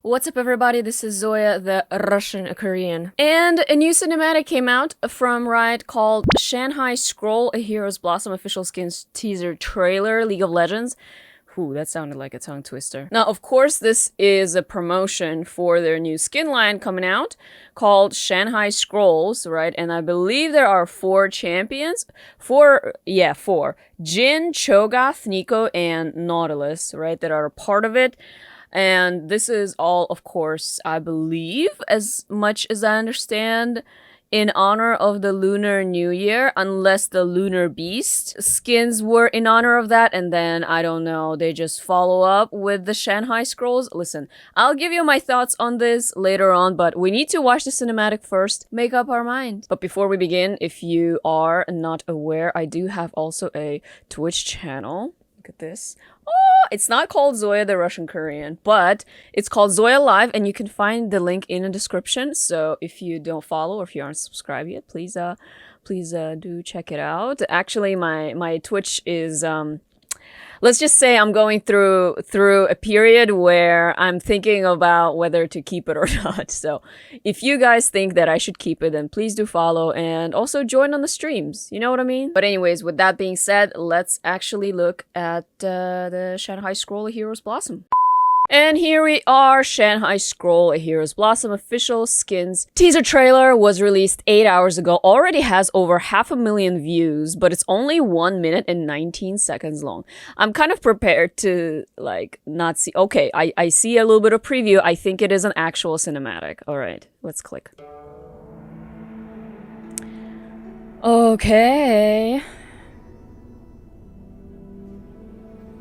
What's up everybody, this is Zoya, the Russian Korean. And a new cinematic came out from RANT called Shan Hai Scrolls, a Hero's Blossom official skins teaser trailer, League of Legends. Ooh, that sounded like a tongue twister. Now, of course, this is a promotion for their new skin line coming out called Shan Hai Scrolls, right? And I believe there are 4 champions. 4. Jhin, Chogath, Nico, and Nautilus, right? That are a part of it. And this is all, of course, I believe, as much as I understand, in honor of the Lunar New Year, unless the Lunar Beast skins were in honor of that, and then, I don't know, they just follow up with the Shan Hai Scrolls. Listen, I'll give you my thoughts on this later on, but we need to watch the cinematic first, make up our mind. But before we begin, if you are not aware, I do have also a Twitch channel. Look at this. Oh, it's not called Zoya the Russian Korean, but it's called Zoya Live, and you can find the link in the description. So if you don't follow or if you aren't subscribed yet, please do check it out. Actually, my Twitch is let's just say I'm going through a period where I'm thinking about whether to keep it or not. So if you guys think that I should keep it, then please do follow and also join on the streams. You know what I mean? But anyways, with that being said, let's actually look at the Shan Hai Scrolls, A Hero's Blossom. And here we are, Shan Hai Scrolls, A Hero's Blossom official skins. Teaser trailer was released 8 hours ago, already has over 500,000 views, but it's only 1 minute and 19 seconds long. I'm kind of prepared to, like, not see... Okay, I see a little bit of preview. I think it is an actual cinematic. Alright, let's click. Okay.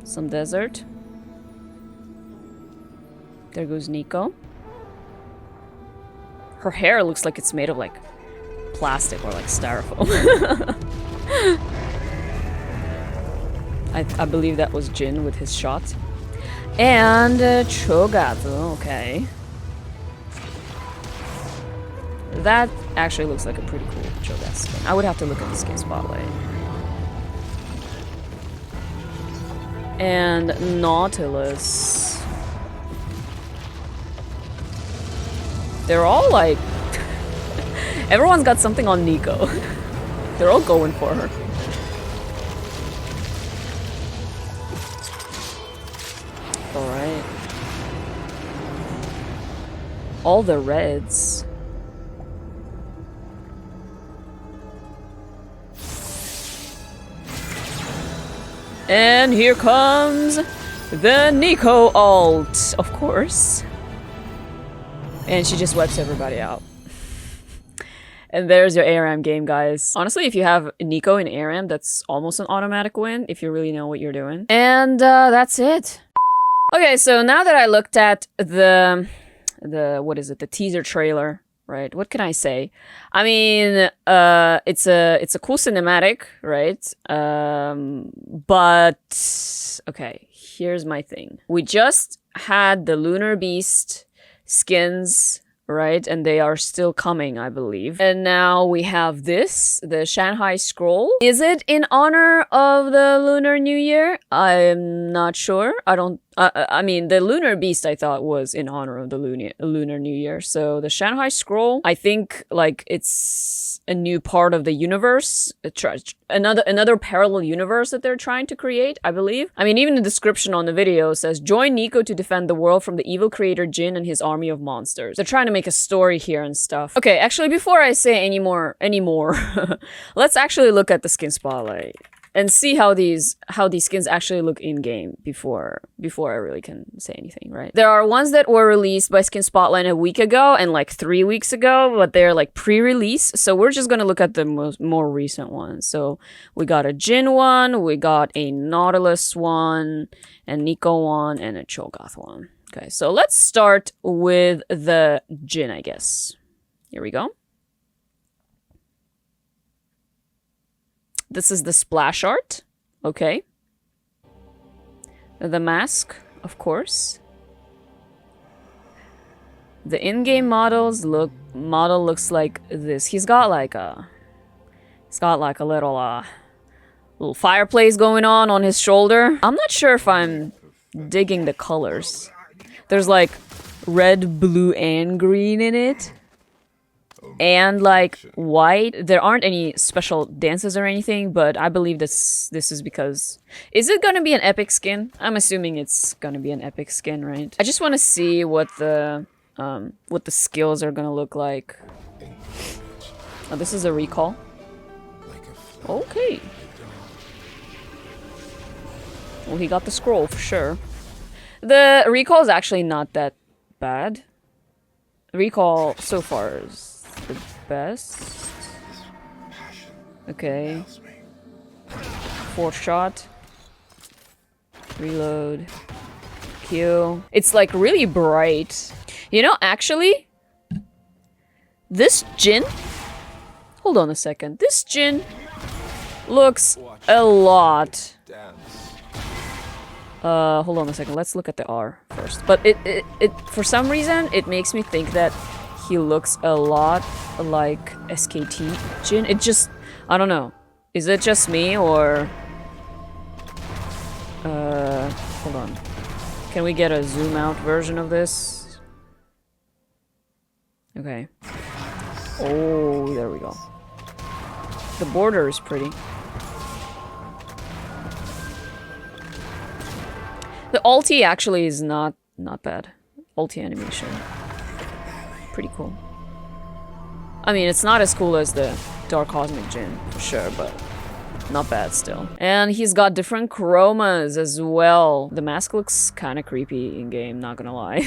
Some desert. There goes Nico. Her hair looks like it's made of, like, plastic or, like, styrofoam. I believe that was Jhin with his shot. And Chogath. Okay. That actually looks like a pretty cool Chogath skin. I would have to look at the skin spotlight. And Nautilus. They're all like... Everyone's got something on Nico. They're all going for her. Alright. All the reds. And here comes the Nico ult, of course. And she just wipes everybody out. And there's your ARAM game, guys. Honestly, if you have Nico in ARAM, that's almost an automatic win, if you really know what you're doing. And that's it. Okay, so now that I looked at the what is it, the teaser trailer, right? What can I say? I mean, it's a cool cinematic, right? But, okay, here's my thing. We just had the Lunar Beast skins, right? And they are still coming, I believe. And now we have this, the Shan Hai Scrolls. Is it in honor of the Lunar New Year? I'm not sure. I mean, the Lunar Beast I thought was in honor of the Lunar New Year. So the Shan Hai Scrolls, I think, like, it's a new part of the universe. Another parallel universe that they're trying to create, I believe. I mean, even the description on the video says, join Nico to defend the world from the evil creator Jhin and his army of monsters. They're trying to make a story here and stuff. Okay, actually, before I say any more, let's actually look at the skin spotlight and see how these skins actually look in game before I really can say anything, right? There are ones that were released by Skin Spotlight a week ago and like 3 weeks ago, but they're like pre-release. So we're just gonna look at the more recent ones. So we got a Jhin one, we got a Nautilus one, a Nico one, and a Chogath one. Okay, so let's start with the Jhin, I guess. Here we go. This is the splash art. Okay. The mask, of course. The in-game model looks like this. He's got like a little fireplace going on his shoulder. I'm not sure if I'm digging the colors. There's like red, blue, and green in it. And like white. There aren't any special dances or anything, but I believe this is because... Is it gonna be an epic skin? I'm assuming it's gonna be an epic skin, right? I just want to see what the skills are gonna look like. Oh, this is a recall. Okay. Well, he got the scroll for sure. The recall is actually not that bad. The recall so far is the best. Okay. 4th shot. Reload. Q. It's like really bright. You know, actually, this Jin... Hold on a second. This Jin looks a lot... hold on a second. Let's look at the R first. But it for some reason, it makes me think that he looks a lot like SKT Jin. It just... I don't know. Is it just me, or... hold on. Can we get a zoom out version of this? Okay. Oh, there we go. The border is pretty. The ulti actually is not bad. Ulti animation. Pretty cool. I mean, it's not as cool as the Dark Cosmic Jin, for sure, but not bad still. And he's got different chromas as well. The mask looks kind of creepy in-game, not gonna lie.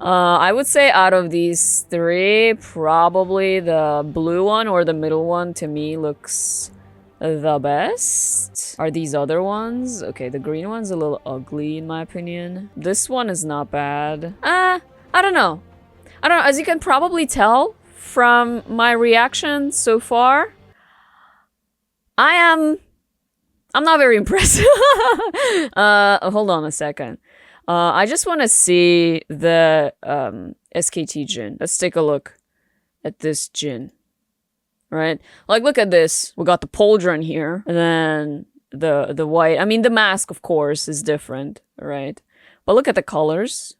I would say out of these three, probably the blue one or the middle one to me looks the best. Are these other ones? Okay, the green one's a little ugly in my opinion. This one is not bad. I don't know. I don't know. As you can probably tell from my reaction so far, I'm not very impressed. Hold on a second. I just want to see the SKT Jin. Let's take a look at this Jin. Right? Like, look at this. We got the pauldron here. And then the white. I mean, the mask, of course, is different. Right? But look at the colors.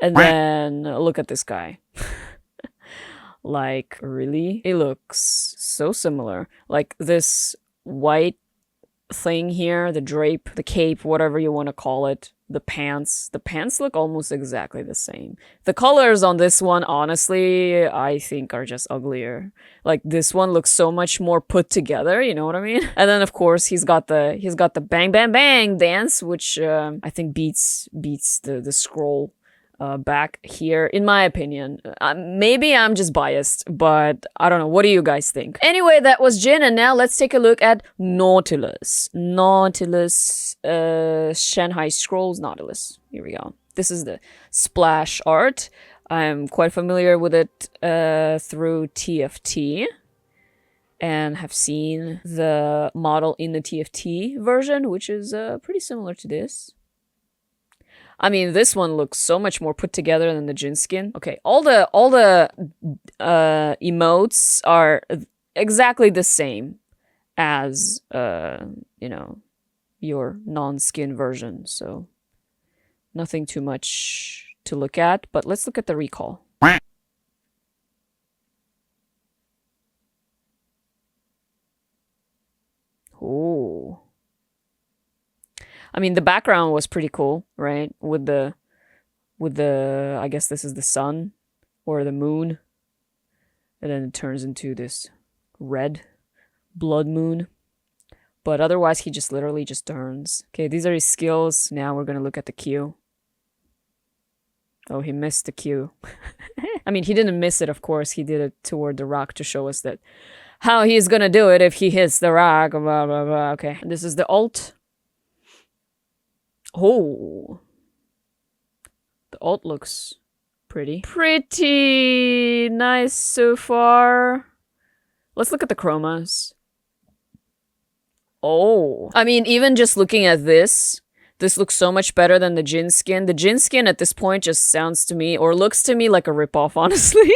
And then look at this guy. Like, really? It looks so similar. Like, this white thing here, the drape, the cape, whatever you want to call it, the pants look almost exactly the same. The colors on this one, honestly, I think are just uglier. Like, this one looks so much more put together, you know what I mean? And then of course he's got the bang bang bang dance, which I think beats the scroll back here, in my opinion. Maybe I'm just biased, but I don't know. What do you guys think? Anyway, that was Jin, and now let's take a look at Nautilus. Nautilus, Shan Hai Scrolls Nautilus. Here we go. This is the splash art. I'm quite familiar with it through TFT, and have seen the model in the TFT version, which is pretty similar to this. I mean, this one looks so much more put together than the Jin skin. Okay, all the emotes are exactly the same as you know, your non-skin version. So nothing too much to look at. But let's look at the recall. Oh. I mean, the background was pretty cool, right? With the, I guess this is the sun or the moon. And then it turns into this red blood moon. But otherwise, he just literally just turns. Okay, these are his skills. Now we're going to look at the Q. Oh, he missed the Q. I mean, he didn't miss it, of course. He did it toward the rock to show us that how he's going to do it if he hits the rock. Blah, blah, blah. Okay, this is the ult. Oh, the ult looks pretty. Pretty nice so far. Let's look at the chromas. Oh, I mean, even just looking at this looks so much better than the Jin skin. The Jin skin at this point just sounds to me, or looks to me, like a ripoff, honestly.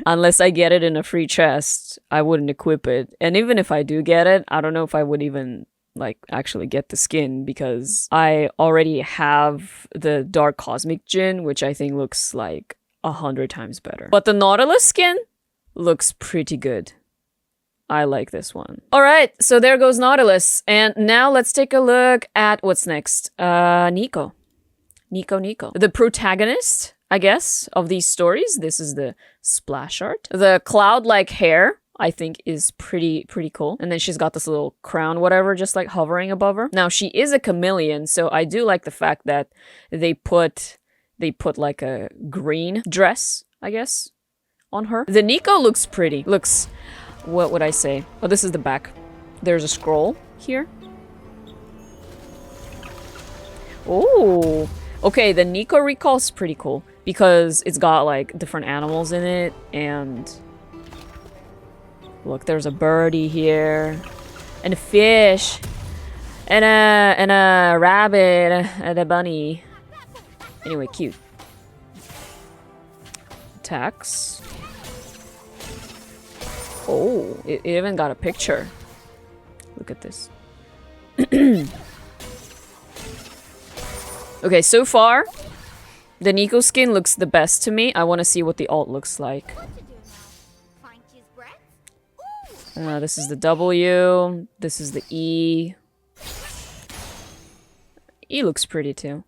Unless I get it in a free chest, I wouldn't equip it. And even if I do get it, I don't know if I would even like actually get the skin because I already have the Dark Cosmic Djinn, which I think looks like 100 times better. But the Nautilus skin looks pretty good. I like this one. All right, so there goes Nautilus. And now let's take a look at what's next. Nico. Nico. The protagonist, I guess, of these stories. This is the splash art. The cloud-like hair, I think, is pretty cool. And then she's got this little crown, whatever, just like hovering above her. Now, she is a chameleon, so I do like the fact that they put like a green dress, I guess, on her. The Nico looks pretty. Looks, what would I say? Oh, this is the back. There's a scroll here. Oh, okay, the Nico recall's pretty cool because it's got like different animals in it, and look, there's a birdie here, and a fish, and a rabbit, and a bunny. Anyway, cute. Attacks. Oh, it even got a picture. Look at this. Okay, so far, the Nico skin looks the best to me. I want to see what the alt looks like. This is the W. This is the E. E looks pretty too.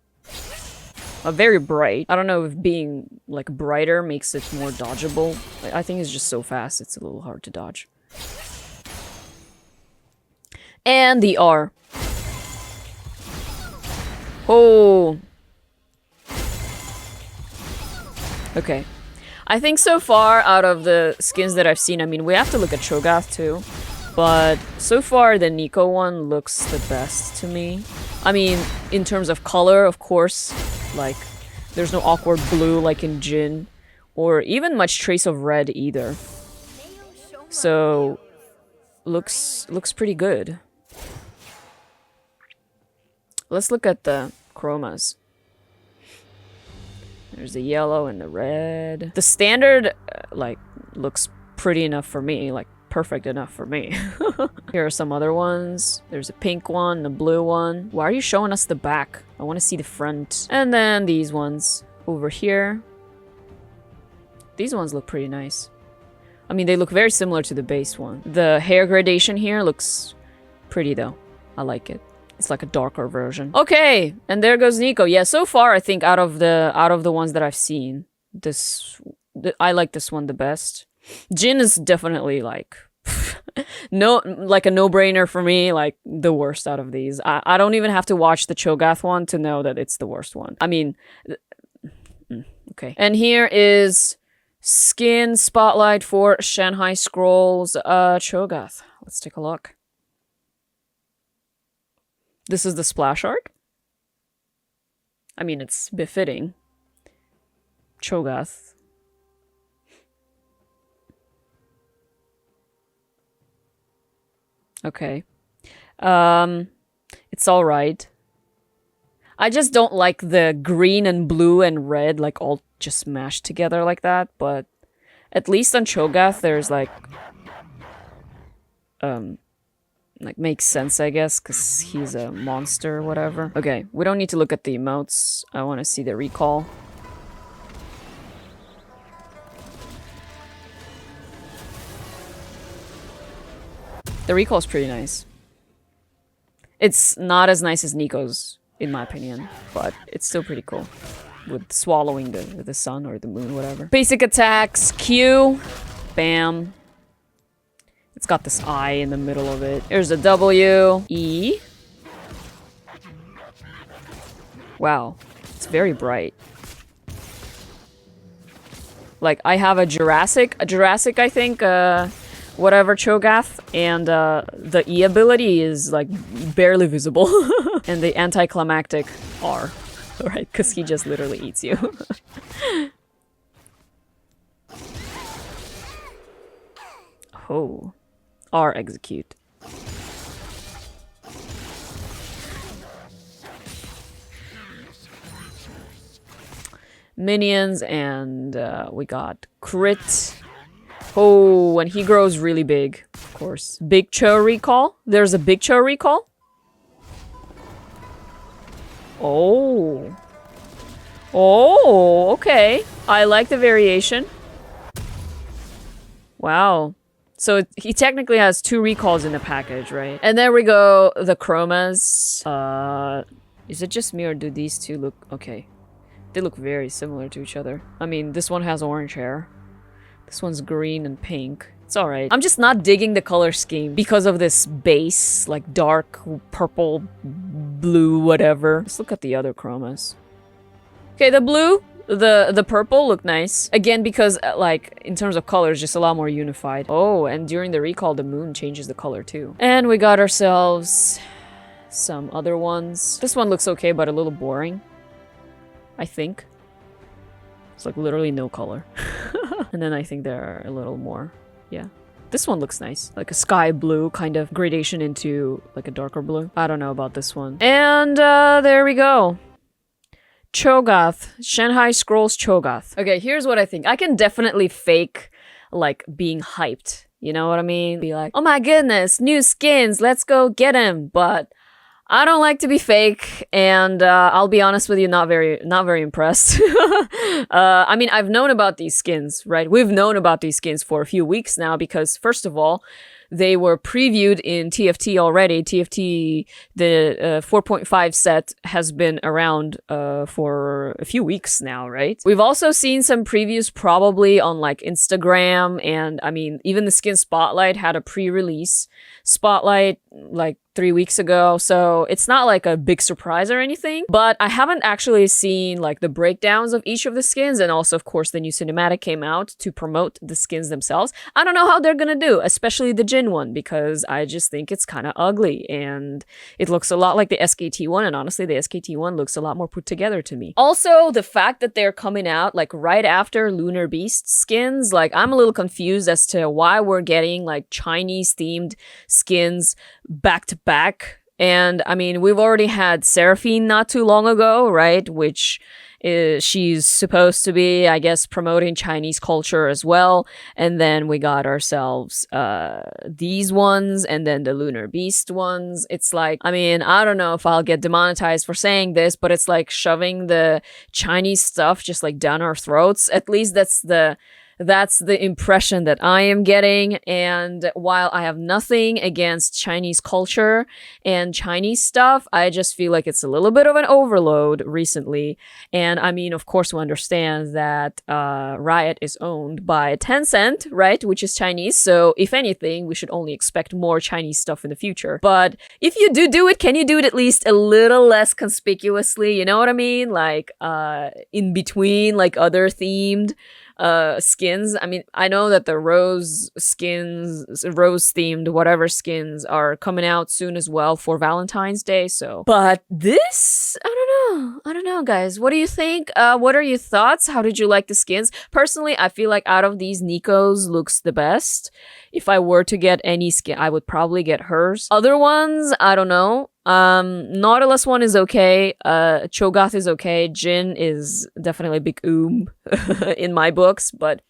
Very bright. I don't know if being like brighter makes it more dodgeable. I think it's just so fast, it's a little hard to dodge. And the R. Oh. Okay. I think so far, out of the skins that I've seen, I mean, we have to look at Chogath too. But so far, the Nico one looks the best to me. I mean, in terms of color, of course, like, there's no awkward blue like in Djinn, or even much trace of red either. So, looks pretty good. Let's look at the chromas. There's the yellow and the red. The standard, like, looks pretty enough for me, like, perfect enough for me. Here are some other ones. There's a pink one, a blue one. Why are you showing us the back? I want to see the front. And then these ones over here. These ones look pretty nice. I mean, they look very similar to the base one. The hair gradation here looks pretty though. I like it. It's like a darker version. Okay, and there goes Nico. Yeah, so far I think out of the ones that I've seen, I like this one the best. Djinn is definitely like like a no-brainer for me, like the worst out of these. I don't even have to watch the Chogath one to know that it's the worst one. I mean, okay. And here is skin spotlight for Shan Hai Scrolls Chogath. Let's take a look. This is the splash art. I mean, it's befitting. Chogath. Okay. It's alright. I just don't like the green and blue and red, like, all just mashed together like that, but at least on Chogath, there's, like, makes sense, I guess, because he's a monster or whatever. Okay, we don't need to look at the emotes. I want to see the recall. The recall is pretty nice. It's not as nice as Nico's, in my opinion, but it's still pretty cool. With swallowing the sun or the moon, whatever. Basic attacks, Q, bam. It's got this I in the middle of it. There's a W, E. Wow, it's very bright. Like, I have a Jurassic, I think, whatever Chogath, and the E ability is like barely visible. And the anticlimactic R, right? Because he just literally eats you. Oh, R execute. Minions, and we got crit. Oh, when he grows really big, of course. Big Cho recall. There's a Big Cho recall. Oh. Oh, okay. I like the variation. Wow. So he technically has 2 recalls in the package, right? And there we go, the chromas. Is it just me or do these two look... Okay. They look very similar to each other. I mean, this one has orange hair. This one's green and pink. It's alright. I'm just not digging the color scheme because of this base, like dark purple, blue, whatever. Let's look at the other chromas. Okay, the blue, the purple look nice. Again, because like in terms of colors, just a lot more unified. Oh, and during the recall, the moon changes the color too. And we got ourselves some other ones. This one looks okay, but a little boring, I think. It's like literally no color. And then I think there are a little more. Yeah. This one looks nice. Like a sky blue kind of gradation into like a darker blue. I don't know about this one. And there we go. Chogath. Shan Hai Scrolls Chogath. Okay, here's what I think. I can definitely fake like being hyped. You know what I mean? Be like, oh my goodness, new skins, let's go get him. But I don't like to be fake, and I'll be honest with you, not very impressed. I mean, I've known about these skins, right? We've known about these skins for a few weeks now because, first of all, they were previewed in TFT already. TFT, the 4.5 set has been around for a few weeks now, right? We've also seen some previews probably on like Instagram, and I mean, even the Skin Spotlight had a pre-release Spotlight like 3 weeks ago, so it's not like a big surprise or anything, but I haven't actually seen like the breakdowns of each of the skins, and also of course the new cinematic came out to promote the skins themselves. I don't know how they're gonna do, especially the Jin one, because I just think it's kind of ugly and it looks a lot like the SKT one, and honestly the SKT one looks a lot more put together to me. Also, the fact that they're coming out like right after Lunar Beast skins, like I'm a little confused as to why we're getting like Chinese themed skins back to back. And I mean, we've already had Seraphine not too long ago, right? Which is, she's supposed to be, I guess, promoting Chinese culture as well. And then we got ourselves these ones, and then the Lunar Beast ones. It's like, I mean, I don't know if I'll get demonetized for saying this, but it's like shoving the Chinese stuff just like down our throats. At least that's the impression that I am getting. And while I have nothing against Chinese culture and Chinese stuff, I just feel like it's a little bit of an overload recently. And I mean, of course, we understand that Riot is owned by Tencent, right? Which is Chinese. So if anything, we should only expect more Chinese stuff in the future. But if you do it, can you do it at least a little less conspicuously? You know what I mean? Like in between like other themed skins. I mean, I know that the rose skins, rose themed whatever skins are coming out soon as well for Valentine's Day, so. But this, I don't know guys. What do you think? What are your thoughts? How did you like the skins? Personally, I feel like out of these, Nico's looks the best. If I were to get any skin, I would probably get hers. Other ones, I don't know. Nautilus one is okay. Chogath is okay. Jin is definitely a big in my books, but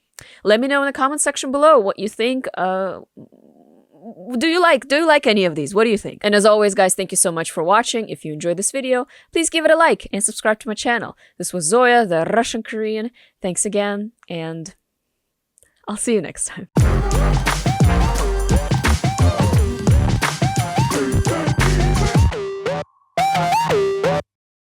let me know in the comment section below what you think. Do you like any of these? What do you think? And as always, guys, thank you so much for watching. If you enjoyed this video, please give it a like and subscribe to my channel. This was Zoya, the Russian Korean. Thanks again, and I'll see you next time.